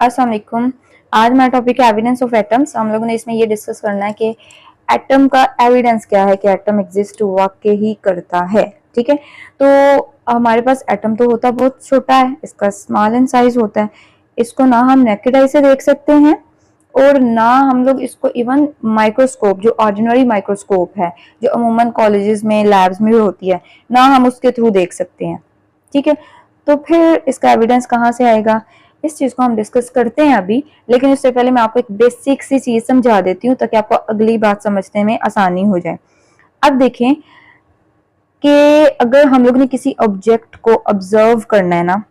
अस्सलाम वालेकुम। आज हमारा टॉपिक है एविडेंस ऑफ एटम्स। हम लोगों ने इसमें ये डिस्कस करना है कि एटम का एविडेंस क्या है कि एटम एग्जिस्ट वाकई ही करता है। ठीक है, तो हमारे पास एटम तो होता बहुत छोटा है, इसका स्मॉल इन साइज होता है। इसको ना हम नेकेड आई से देख सकते हैं और ना हम लोग इसको इवन माइक्रोस्कोप, जो ऑर्डिनरी माइक्रोस्कोप है जो अमूमन कॉलेजेस में लैब्स में भी होती है, ना हम उसके थ्रू देख सकते हैं। ठीक है, तो फिर इसका एविडेंस कहाँ से आएगा, इस चीज को हम डिस्कस करते हैं अभी। लेकिन उससे पहले मैं आपको एक बेसिक सी चीज समझा देती हूँ ताकि आपको अगली बात समझने में आसानी हो जाए। अब देखें कि अगर हम लोग ने किसी ऑब्जेक्ट को ऑब्जर्व करना है ना,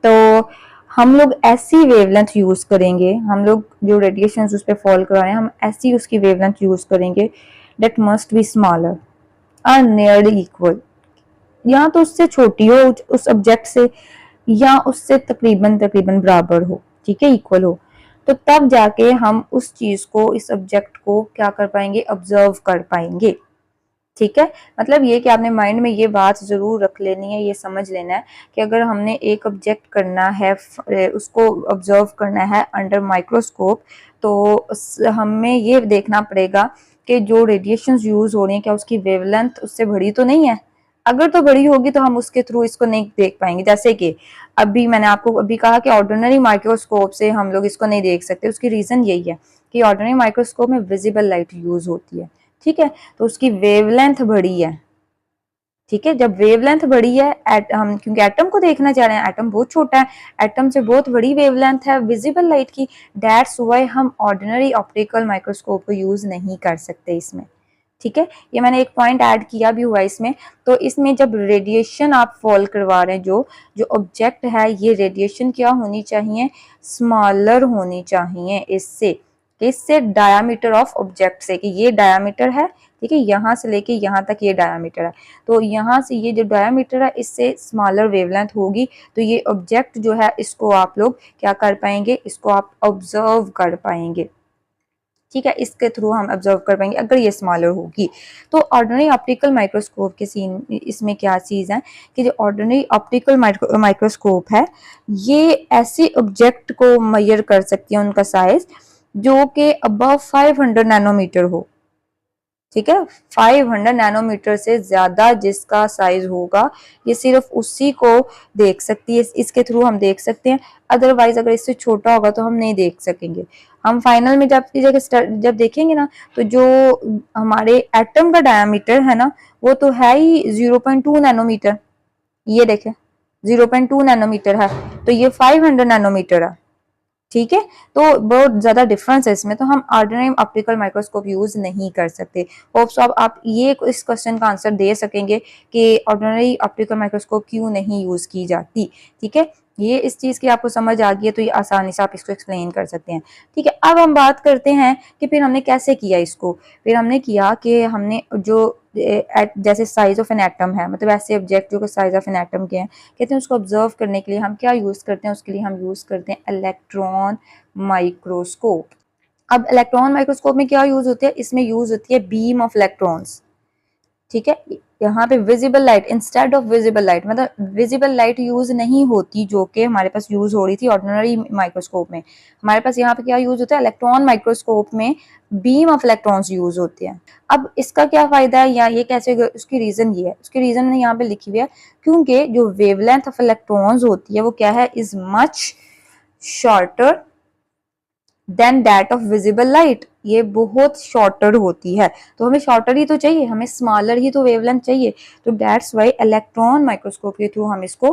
तो हम लोग ऐसी वेवलेंथ यूज करेंगे, हम लोग जो रेडिएशन उस पर फॉल करा रहे हैं हम ऐसी उसकी वेवलेंथ यूज करेंगे दैट मस्ट बी स्मॉलर और नियरली इक्वल, या तो उससे छोटी हो उस ऑब्जेक्ट से या उससे तकरीबन तकरीबन बराबर हो। ठीक है, इक्वल हो, तो तब जाके हम उस चीज को, इस ऑब्जेक्ट को क्या कर पाएंगे, ऑब्जर्व कर पाएंगे। ठीक है, मतलब ये कि आपने माइंड में ये बात जरूर रख लेनी है, ये समझ लेना है कि अगर हमने एक ऑब्जेक्ट करना है, उसको ऑब्जर्व करना है अंडर माइक्रोस्कोप, तो हमें ये देखना पड़ेगा कि जो रेडिएशन यूज हो रही है क्या उसकी वेवलेंथ उससे बड़ी तो नहीं है। अगर तो बड़ी होगी तो हम उसके थ्रू इसको नहीं देख पाएंगे। जैसे कि अभी मैंने आपको अभी कहा कि ऑर्डिनरी माइक्रोस्कोप से हम लोग इसको नहीं देख सकते। उसकी रीजन यही है कि ऑर्डिनरी माइक्रोस्कोप में विजिबल लाइट यूज होती है। ठीक है, तो उसकी वेवलेंथ बड़ी है। ठीक है, जब वेवलेंथ बड़ी है, हम क्योंकि एटम को देखना चाह रहे हैं, एटम बहुत छोटा है, एटम से बहुत बड़ी वेवलेंथ है विजिबल लाइट की, दैट्स व्हाई हम ऑर्डिनरी ऑप्टिकल माइक्रोस्कोप को यूज नहीं कर सकते इसमें। ठीक है, ये मैंने एक पॉइंट ऐड किया भी हुआ इसमें। तो इसमें जब रेडिएशन आप फॉल करवा रहे हैं, जो जो ऑब्जेक्ट है, ये रेडिएशन क्या होनी चाहिए, स्मॉलर होनी चाहिए इससे डायामीटर ऑफ ऑब्जेक्ट से, कि ये डायामीटर है। ठीक है, यहाँ से लेके यहाँ तक ये डायामीटर है, तो यहाँ से ये जो डायामीटर है इससे स्मॉलर वेवलेंथ होगी, तो ये ऑब्जेक्ट जो है इसको आप लोग क्या कर पाएंगे, इसको आप ऑब्जर्व कर पाएंगे। ठीक है, इसके थ्रू हम ऑब्जर्व कर पाएंगे अगर ये स्मॉलर होगी। तो ऑर्डिनरी ऑप्टिकल माइक्रोस्कोप के सीन इसमें क्या चीज है कि जो ऑर्डिनरी ऑप्टिकल माइक्रोस्कोप है, ये ऐसे ऑब्जेक्ट को मेजर कर सकती है, उनका साइज जो कि अबव 500 नैनोमीटर हो। ठीक है, 500 नैनोमीटर से ज्यादा जिसका साइज होगा ये सिर्फ उसी को देख सकती है, इसके थ्रू हम देख सकते हैं। अदरवाइज अगर इससे छोटा होगा तो हम नहीं देख सकेंगे। हम फाइनल में जब देखेंगे ना, तो जो हमारे एटम का डायमीटर है ना, वो तो है ही 0.2 नैनोमीटर। ये देखें 0.2 नैनोमीटर है, तो ये 500 नैनोमीटर है। ठीक है, तो बहुत ज्यादा डिफरेंस है इसमें, तो हम ऑर्डिनरी ऑप्टिकल माइक्रोस्कोप यूज नहीं कर सकते। होप्स आप ये इस क्वेश्चन का आंसर दे सकेंगे कि ऑर्डिनरी ऑप्टिकल माइक्रोस्कोप क्यों नहीं यूज की जाती। ठीक है, ये इस चीज की आपको समझ आ गई है तो ये आसानी से आप इसको एक्सप्लेन कर सकते हैं। ठीक है, अब हम बात करते हैं कि फिर हमने कैसे किया इसको। फिर हमने किया कि हमने जो जैसे साइज ऑफ एन एटम है, मतलब ऐसे ऑब्जेक्ट जो साइज ऑफ एन एटम के हैं, कहते हैं उसको ऑब्जर्व करने के लिए हम क्या यूज करते हैं, उसके लिए हम यूज करते हैं इलेक्ट्रॉन माइक्रोस्कोप। अब इलेक्ट्रॉन माइक्रोस्कोप में क्या यूज होती है, इसमें यूज होती है बीम ऑफ इलेक्ट्रॉन्स। ठीक है, यहाँ पे visible light instead of visible light, मतलब विजिबल लाइट यूज नहीं होती जो कि हमारे पास यूज हो रही थी ऑर्डिनरी माइक्रोस्कोप में। हमारे पास यहाँ पे क्या यूज होता है, इलेक्ट्रॉन माइक्रोस्कोप में बीम ऑफ इलेक्ट्रॉन्स यूज होते हैं। अब इसका क्या फायदा है या ये कैसे, उसकी रीजन ये है, उसकी रीजन मैंने यहाँ पे लिखी हुई है, क्योंकि जो वेवलेंथ ऑफ इलेक्ट्रॉन्स होती है वो क्या है, is much shorter than that of visible light. ये बहुत शॉर्टर होती है, तो हमें शॉर्टर ही तो चाहिए, हमें स्मॉलर ही तो वेवलेंथ चाहिए। तो दैट्स वाई इलेक्ट्रॉन माइक्रोस्कोप के थ्रू हम इसको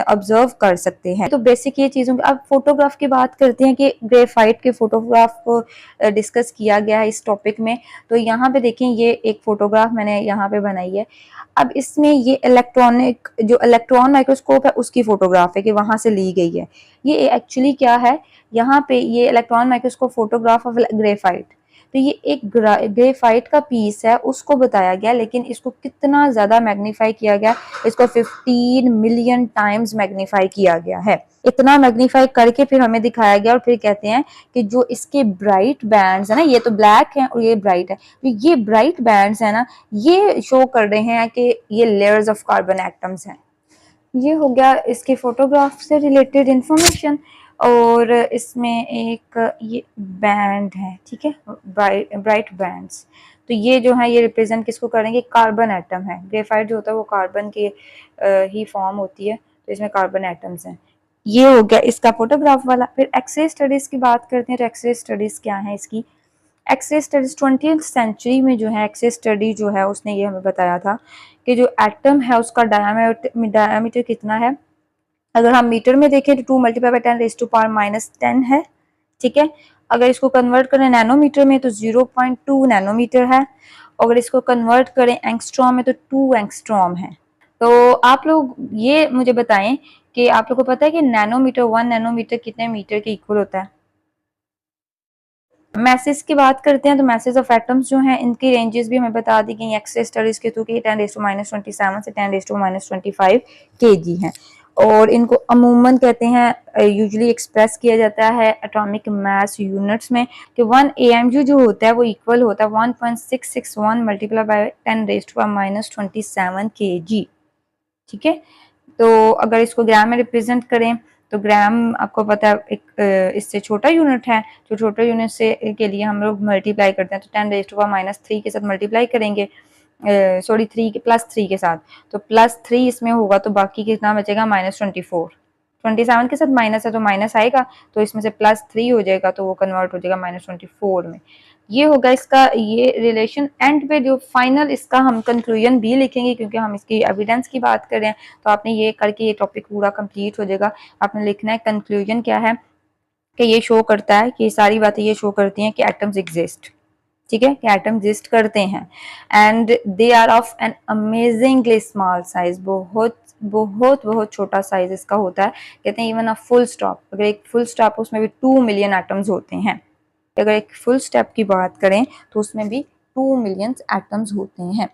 ऑब्जर्व कर सकते हैं। तो बेसिक ये चीजों की। अब फोटोग्राफ की बात करते हैं कि ग्रेफाइट के फोटोग्राफ को डिस्कस किया गया है इस टॉपिक में। तो यहाँ पे देखें, ये एक फोटोग्राफ मैंने यहाँ पे बनाई है। अब इसमें ये इलेक्ट्रॉनिक जो इलेक्ट्रॉन माइक्रोस्कोप है उसकी फोटोग्राफ है कि वहां से ली गई है। ये एक्चुअली क्या है, यहाँ पे ये electron microscope photograph of graphite, तो ये एक ग्रेफाइट का पीस है, उसको बताया गया, लेकिन इसको कितना ज्यादा मैग्नीफाई किया गया, इसको 15 मिलियन टाइम्स मैग्नीफाई किया गया है। इतना मैग्नीफाई करके फिर हमें दिखाया गया और फिर कहते हैं कि जो इसके ब्राइट बैंड्स है ना, ये तो ब्लैक है और ये ब्राइट है, तो ये ब्राइट बैंड्स है ना, ये शो कर रहे हैं कि ये लेयर्स ऑफ कार्बन एटम्स हैं। ये हो गया इसके फोटोग्राफ से रिलेटेड इंफॉर्मेशन। और इसमें एक ये बैंड है, ठीक है, ब्राइट बैंड्स। तो ये जो है ये रिप्रेजेंट किसको करेंगे, कार्बन एटम है। ग्रेफाइट जो होता है वो कार्बन की ही फॉर्म होती है, तो इसमें कार्बन एटम्स हैं। ये हो गया इसका फोटोग्राफ वाला। फिर एक्सरे स्टडीज की बात करते हैं। तो एक्सरे स्टडीज क्या है इसकी, एक्सरे स्टडीज 20th सेंचुरी में जो है एक्सरे स्टडी जो है उसने ये हमें बताया था कि जो एटम है उसका डायमीटर कितना है। अगर हम मीटर में देखें तो 2 मल्टीप्लाई बाई 10⁻⁻10 है, ठीक है। अगर इसको कन्वर्ट करें नैनोमीटर में तो 0.2 नैनोमीटर है। अगर इसको कन्वर्ट करें एंगस्ट्रॉम में तो 2 एंगस्ट्रॉम है। तो आप लोग ये मुझे बताएं कि आप लोग को पता है कि नैनोमीटर 1 नैनोमीटर कितने मीटर के इक्वल होता है। मैसेज की बात करते हैं तो मैसेज ऑफ एटम्स जो हैं इनकी रेंजेस भी हमें बता दी गई एक्सरे स्टडीज के थ्रू कि 10⁻⁻27 से 10⁻⁻25 kg हैं। और इनको अमूमन कहते हैं, यूजुअली एक्सप्रेस किया जाता है एटॉमिक मास यूनिट्स में, कि 1 AMU जो होता है वो इक्वल होता है 1.661 मल्टीप्लाई बाय 10⁻⁻27 kg, ठीक है। तो अगर इसको ग्राम में रिप्रेजेंट करें तो ग्राम आपको पता है एक इससे छोटा यूनिट है, जो छोटा यूनिट से के लिए हम लोग मल्टीप्लाई करते हैं तो 10⁻³ के साथ मल्टीप्लाई करेंगे, सॉरी 3 के +3 के साथ, तो +3 इसमें होगा तो बाकी कितना बचेगा -24। 27 के साथ माइनस है तो माइनस आएगा, तो इसमें से +3 हो जाएगा तो वो कन्वर्ट हो जाएगा -24 में। ये होगा इसका ये रिलेशन। एंड पे जो फाइनल इसका हम कंक्लूजन भी लिखेंगे क्योंकि हम इसकी एविडेंस की बात कर रहे हैं, तो आपने ये करके ये टॉपिक पूरा कंप्लीट हो जाएगा। आपने लिखना है कंक्लूजन क्या है, कि ये शो करता है कि सारी बातें ये शो करती हैं कि एटम्स एग्जिस्ट, ठीक है, कि एटम एग्जिस्ट करते हैं। And they are of an amazingly small size, बहुत बहुत बहुत छोटा साइज इसका होता है। कहते हैं इवन अ फुल स्टॉप, अगर एक फुल स्टॉप उसमें भी 2 मिलियन एटम्स होते हैं। अगर एक फुल स्टेप की बात करें तो उसमें भी 2 मिलियन एटम्स होते हैं।